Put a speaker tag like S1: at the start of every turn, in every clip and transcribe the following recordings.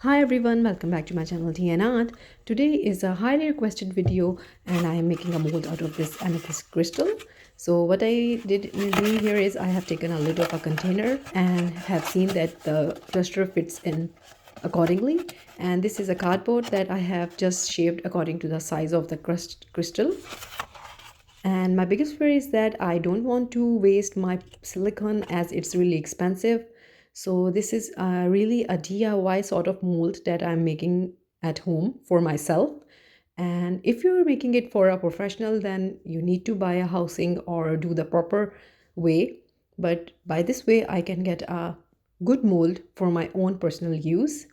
S1: Hi everyone, welcome back to my channel Tea and Art. Today is a highly requested video and I am making a mold out of this amethyst crystal. So what I did doing here is I have taken a lid of a container and have seen that the cluster fits in accordingly. And this is a cardboard that I have just shaped according to the size of the crystal. And my biggest fear is that I don't want to waste my silicone as it's really expensive. So this is really a DIY sort of mold that I'm making at home for myself. And if you're making it for a professional, then you need to buy a housing or do the proper way. But by this way, I can get a good mold for my own personal use.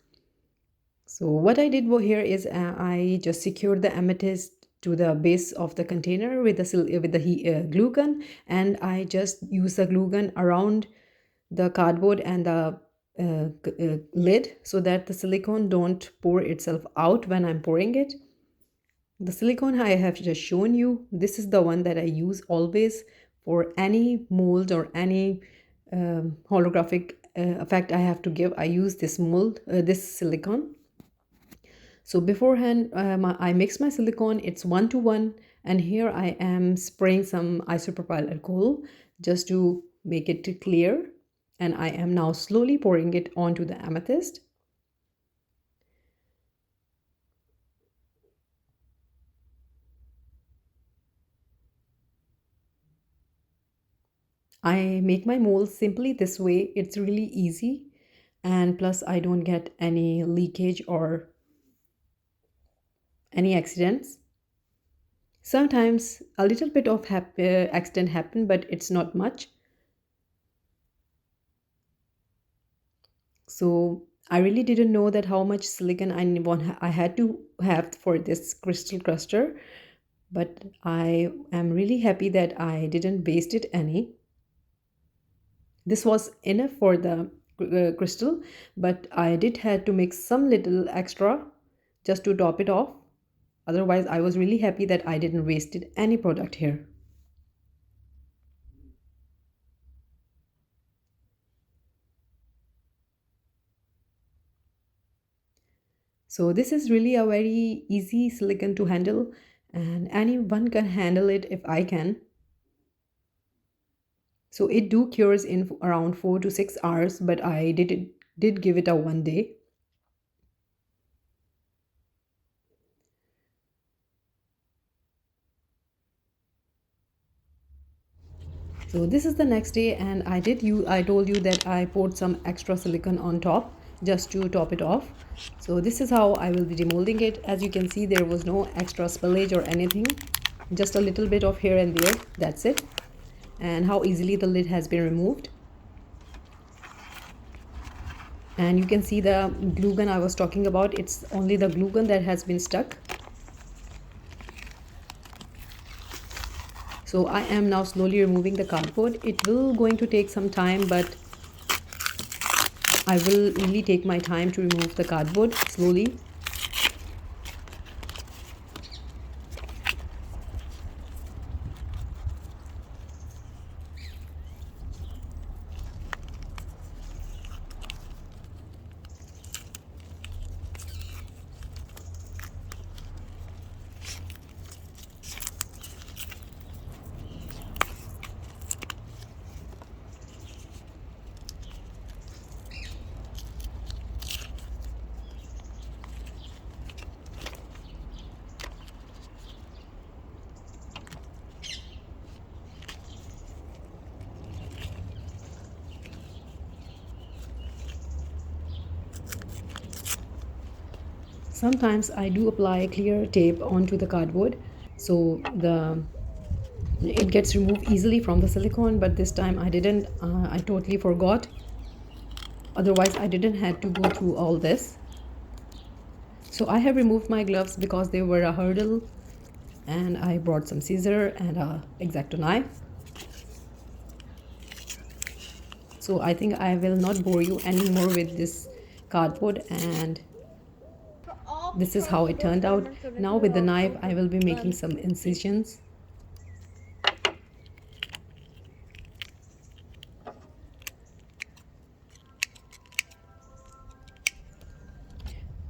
S1: So what I did here is I just secured the amethyst to the base of the container with the glue gun, and I just use the glue gun around the cardboard and the lid so that the silicone don't pour itself out when I'm pouring it. The silicone I have just shown you, this is the one that I use always for any mold or any holographic effect I have to give. I use this mold, this silicone. So beforehand, I mix my silicone, it's 1 to 1, and here I am spraying some isopropyl alcohol just to make it clear. And I am now slowly pouring it onto the amethyst. I make my molds simply this way. It's really easy, and plus I don't get any leakage or any accidents. Sometimes a little bit of accident happen, but it's not much. So I really didn't know that how much silicon I had to have for this crystal cluster, but I am really happy that I didn't waste it any. This was enough for the crystal, but I did had to mix some little extra just to top it off. Otherwise, I was really happy that I didn't wasted any product here. So this is really a very easy silicon to handle, and anyone can handle it if I can. So it do cures in around 4 to 6 hours, but I did give it a 1 day. So this is the next day, and I told you that I poured some extra silicone on top just to top it off. So this is how I will be demolding it. As you can see, there was no extra spillage or anything, just a little bit of here and there, that's it. And how easily the lid has been removed. And you can see the glue gun I was talking about, it's only the glue gun that has been stuck. So I am now slowly removing the cardboard. It will going to take some time, but I will really take my time to remove the cardboard slowly. Sometimes I do apply clear tape onto the cardboard so the it gets removed easily from the silicone, but this time I didn't. I totally forgot. Otherwise, I didn't have to go through all this. So I have removed my gloves because they were a hurdle, and I brought some scissor and a X-Acto knife. So I think I will not bore you anymore with this cardboard, and this is how it turned out. Now with the knife I will be making some incisions.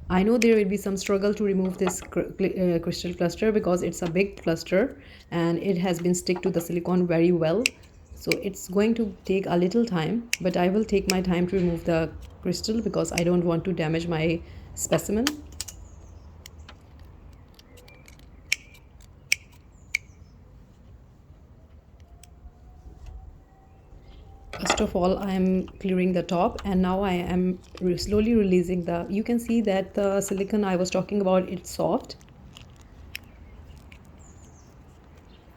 S1: I know there will be some struggle to remove this crystal cluster because it's a big cluster and it has been stick to the silicone very well. So it's going to take a little time, but I will take my time to remove the crystal because I don't want to damage my specimen. First of all, I am clearing the top, and now I am slowly releasing the, you can see that the silicone I was talking about, it's soft.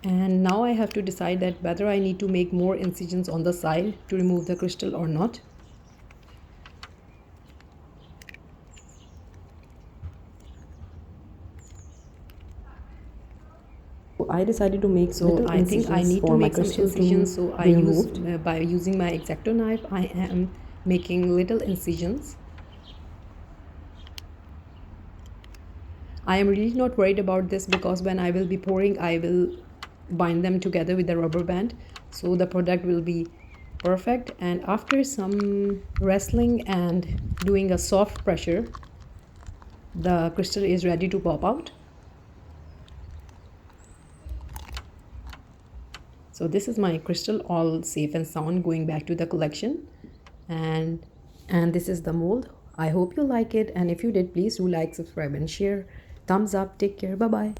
S1: And now I have to decide that whether I need to make more incisions on the side to remove the crystal or not. I decided to make I think I need to make some incisions, so I used by using my X-Acto knife I am making little incisions. I am really not worried about this because when I will be pouring I will bind them together with the rubber band, so the product will be perfect. And after some wrestling and doing a soft pressure, the crystal is ready to pop out. So this is my crystal all safe and sound going back to the collection, and this is the mold. I hope you like it, and if you did, please do like, subscribe and share. Thumbs up. Take care. Bye bye.